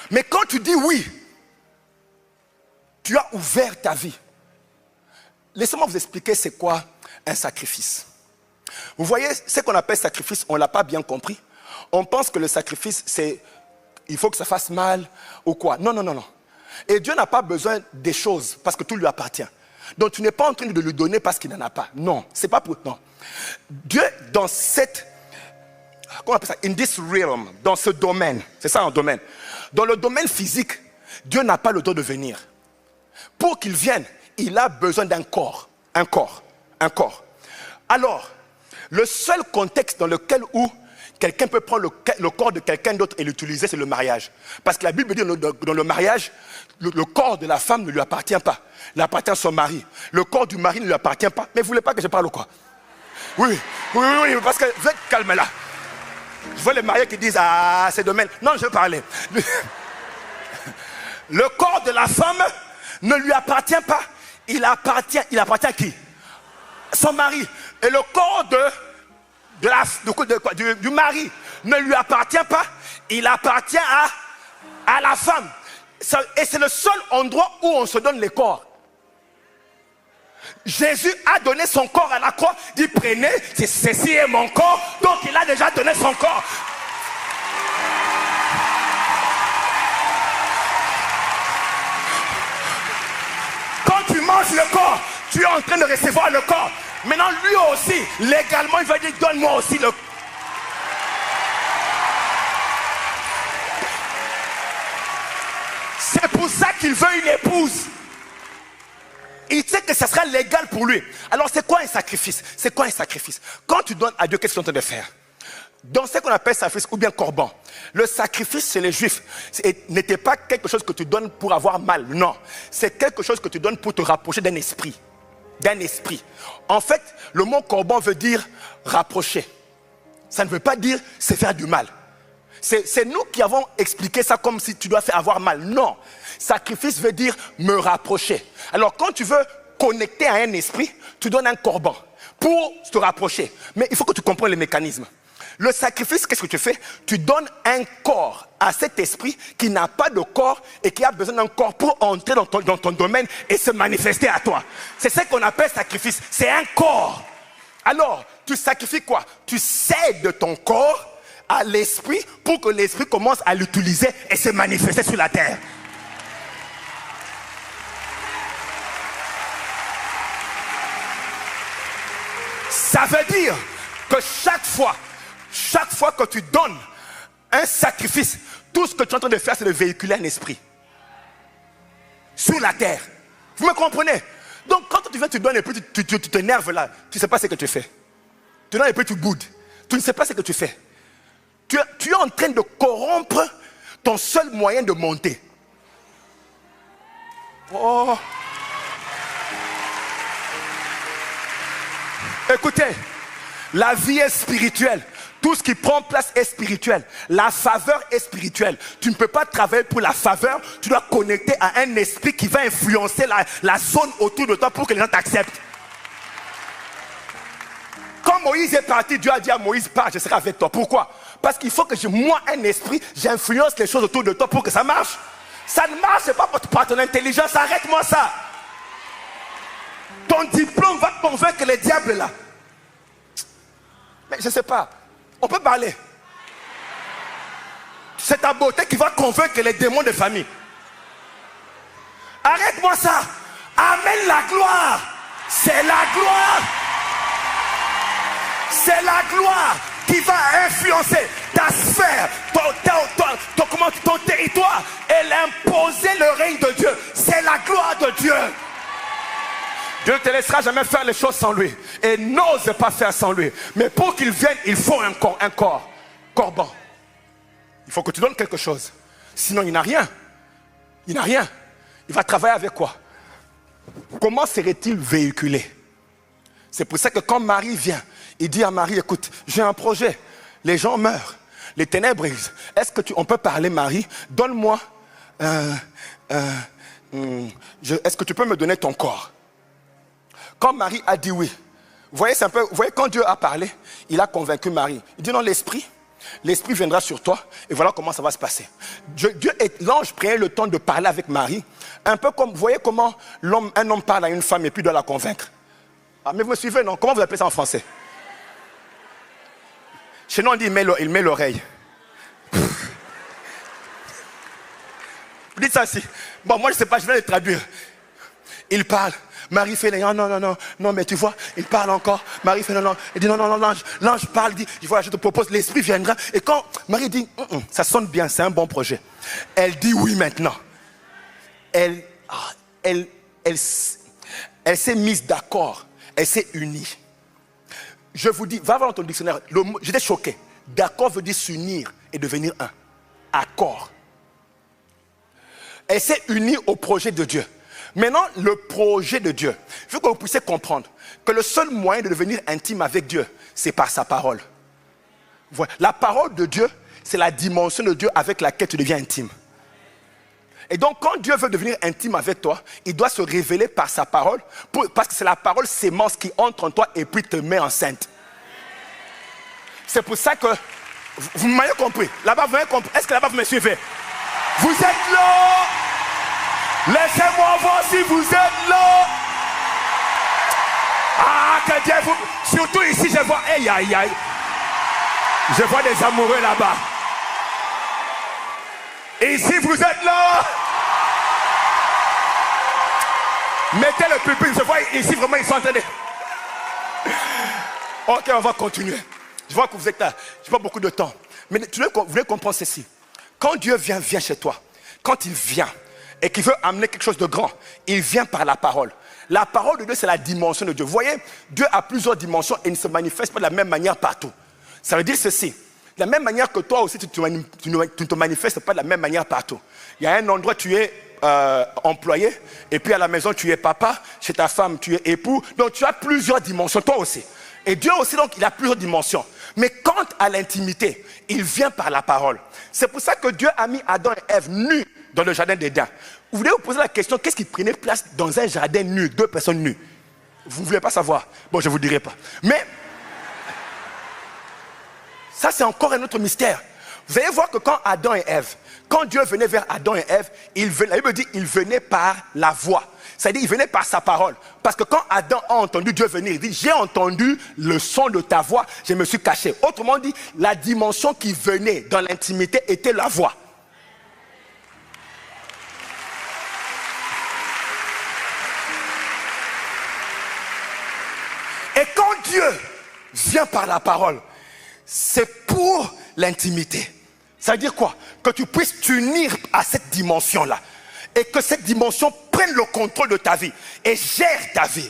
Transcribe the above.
Mais quand tu dis oui, tu as ouvert ta vie. Laissez-moi vous expliquer c'est quoi un sacrifice. Vous voyez, ce qu'on appelle sacrifice, on ne l'a pas bien compris. On pense que le sacrifice, c'est il faut que ça fasse mal ou quoi. Non, non, non, non. Et Dieu n'a pas besoin des choses parce que tout lui appartient. Donc tu n'es pas en train de lui donner parce qu'il n'en a pas. Non, c'est pas pour... Non. Dieu, dans cette... Comment on appelle ça? In this realm, dans ce domaine. C'est ça un domaine. Dans le domaine physique, Dieu n'a pas le droit de venir. Pour qu'il vienne, il a besoin d'un corps. Un corps. Un corps. Alors, le seul contexte dans lequel où quelqu'un peut prendre le corps de quelqu'un d'autre et l'utiliser, c'est le mariage. Parce que la Bible dit dans le mariage, le corps de la femme ne lui appartient pas. Il appartient à son mari. Le corps du mari ne lui appartient pas. Mais vous voulez pas que je parle ou quoi? Oui, oui, oui, parce que vous êtes calme là. Je vois les mariés qui disent, ah, c'est domaine. Non, je veux parler. Le corps de la femme ne lui appartient pas. Il appartient à qui? Son mari. Et le corps du mari ne lui appartient pas. Il appartient à la femme. Et c'est le seul endroit où on se donne les corps. Jésus a donné son corps à la croix. Il dit prenez, ceci est mon corps. Donc il a déjà donné son corps. Quand tu manges le corps, tu es en train de recevoir le corps. Maintenant lui aussi, légalement, il va dire donne-moi aussi le corps. C'est pour ça qu'il veut une épouse. Il sait que ça sera légal pour lui. Alors c'est quoi un sacrifice? C'est quoi un sacrifice? Quand tu donnes à Dieu, qu'est-ce que tu es en train de faire? Dans ce qu'on appelle sacrifice ou bien corban, le sacrifice chez les juifs n'était pas quelque chose que tu donnes pour avoir mal. Non, c'est quelque chose que tu donnes pour te rapprocher d'un esprit. D'un esprit. En fait, le mot corban veut dire rapprocher. Ça ne veut pas dire c'est faire du mal. C'est nous qui avons expliqué ça comme si tu dois faire avoir mal. Non. Sacrifice veut dire me rapprocher. Alors quand tu veux connecter à un esprit, tu donnes un corban pour te rapprocher. Mais il faut que tu comprennes les mécanismes. Le sacrifice, qu'est-ce que tu fais? Tu donnes un corps à cet esprit qui n'a pas de corps et qui a besoin d'un corps pour entrer dans ton domaine et se manifester à toi. C'est ce qu'on appelle sacrifice. C'est un corps. Alors, tu sacrifies quoi? Tu cèdes ton corps à l'esprit pour que l'esprit commence à l'utiliser et se manifester sur la terre. Ça veut dire que chaque fois que tu donnes un sacrifice, tout ce que tu es en train de faire, c'est de véhiculer un esprit sur la terre. Vous me comprenez? Donc quand tu viens, tu donnes et puis tu t'énerves là, tu ne sais pas ce que tu fais. Tu donnes et puis tu boudes. Tu ne sais pas ce que tu fais. Tu es en train de corrompre ton seul moyen de monter. Oh. Écoutez, la vie est spirituelle. Tout ce qui prend place est spirituel. La faveur est spirituelle. Tu ne peux pas travailler pour la faveur. Tu dois connecter à un esprit qui va influencer la zone autour de toi pour que les gens t'acceptent. Quand Moïse est parti, Dieu a dit à Moïse, pars, je serai avec toi. Pourquoi? Parce qu'il faut que moi, un esprit, j'influence les choses autour de toi pour que ça marche. Ça ne marche pas par ton intelligence. Arrête-moi ça. Ton diplôme va convaincre les diables là. Mais je ne sais pas. On peut parler. C'est ta beauté qui va convaincre les démons de famille. Arrête-moi ça. Amène la gloire. C'est la gloire. C'est la gloire qui va influencer ta sphère, ton territoire et l'imposer le règne de Dieu. C'est la gloire de Dieu. Dieu ne te laissera jamais faire les choses sans lui. Et n'ose pas faire sans lui. Mais pour qu'il vienne, il faut un corban. Il faut que tu donnes quelque chose. Sinon, il n'a rien. Il n'a rien. Il va travailler avec quoi? Comment serait-il véhiculé? C'est pour ça que quand Marie vient, il dit à Marie, écoute, j'ai un projet. Les gens meurent. Les ténèbres brisent. Est-ce que on peut parler, Marie? Donne-moi... est-ce que tu peux me donner ton corps? Quand Marie a dit oui, vous voyez, quand Dieu a parlé, il a convaincu Marie. Il dit non, l'esprit, L'Esprit viendra sur toi et voilà comment ça va se passer. L'ange prenait le temps de parler avec Marie, un peu comme, vous voyez comment un homme parle à une femme et puis doit la convaincre. Ah, mais vous me suivez, non? Comment vous appelez ça en français? Chez nous, on dit il met l'oreille. Vous dites ça aussi. Bon, moi je ne sais pas, je vais le traduire. Il parle. Marie fait non, mais tu vois, il parle encore. Marie fait non. Il dit non, l'ange parle, dit, voilà, je te propose, l'Esprit viendra. Et quand Marie dit, ça sonne bien, c'est un bon projet. Elle dit oui maintenant. Elle s'est mise d'accord. Elle s'est unie. Je vous dis, va voir dans ton dictionnaire. J'étais choqué. D'accord veut dire s'unir et devenir un. Accord. Elle s'est unie au projet de Dieu. Maintenant, le projet de Dieu. Il faut que vous puissiez comprendre que le seul moyen de devenir intime avec Dieu, c'est par sa parole. Voilà. La parole de Dieu, c'est la dimension de Dieu avec laquelle tu deviens intime. Et donc, quand Dieu veut devenir intime avec toi, il doit se révéler par sa parole, parce que c'est la parole sémence qui entre en toi et puis te met enceinte. C'est pour ça que, vous m'avez compris. Là-bas, vous m'avez compris. Est-ce que là-bas, vous me suivez? Vous êtes là! Laissez-moi voir si vous êtes là! Ah, que Dieu vous... Surtout ici, je vois... Aïe. Je vois des amoureux là-bas. Ici, vous êtes là! Mettez le pupitre. Je vois ici, vraiment, ils sont en train de... Ok, on va continuer. Je vois que vous êtes là. Je n'ai pas beaucoup de temps. Mais vous voulez comprendre ceci. Quand Dieu vient chez toi, quand il vient et qu'il veut amener quelque chose de grand, il vient par la parole. La parole de Dieu, c'est la dimension de Dieu. Vous voyez, Dieu a plusieurs dimensions et il ne se manifeste pas de la même manière partout. Ça veut dire ceci. De la même manière que toi aussi, tu ne te manifestes pas de la même manière partout. Il y a un endroit, tu es employé, et puis à la maison, tu es papa, chez ta femme, tu es époux. Donc, tu as plusieurs dimensions, toi aussi. Et Dieu aussi, donc, il a plusieurs dimensions. Mais quant à l'intimité, il vient par la parole. C'est pour ça que Dieu a mis Adam et Ève nus dans le jardin d'Éden. Vous voulez vous poser la question, qu'est-ce qui prenait place dans un jardin nu, deux personnes nues? Vous ne voulez pas savoir? Bon, je ne vous dirai pas. Mais, ça c'est encore un autre mystère. Vous allez voir que quand Adam et Ève, quand Dieu venait vers Adam et Ève, la Bible dit qu'il venait par la voix. C'est-à-dire, il venait par sa parole. Parce que quand Adam a entendu Dieu venir, il dit, j'ai entendu le son de ta voix, je me suis caché. Autrement dit, la dimension qui venait dans l'intimité était la voix. Et quand Dieu vient par la parole, c'est pour l'intimité. Ça veut dire quoi? Que tu puisses t'unir à cette dimension-là. Et que cette dimension prenne le contrôle de ta vie et gère ta vie.